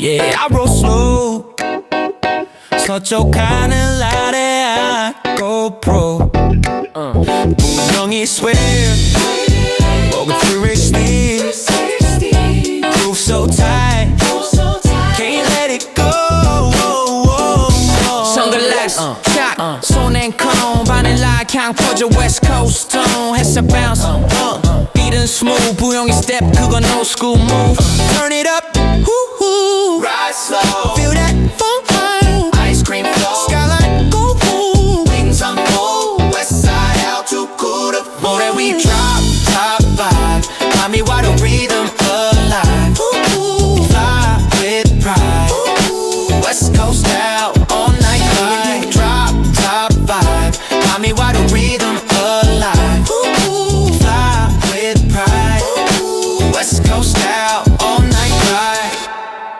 Yeah, I roll slow. 서쪽 하늘아래 I go pro. 분명히 swear 먹은 fury steer. Groove so tight, can't let it go. Sunglass, shot, 손엔 cone, 바닐라 향 퍼져 West Coast tone. 햇살 bounce, beat은 smooth, 부영이 step 그건 old school move. Turn it up, woo-hoo. Ride slow, Feel that funk vibe. ice cream flow, Skyline go boom. wings on full, west side out too cool to fall. That we drop top vibe, mommy why the rhythm alive. Fly with pride, West Coast out all night high. Drop top vibe, mommy why the rhythm alive. Fly with pride, West Coast out all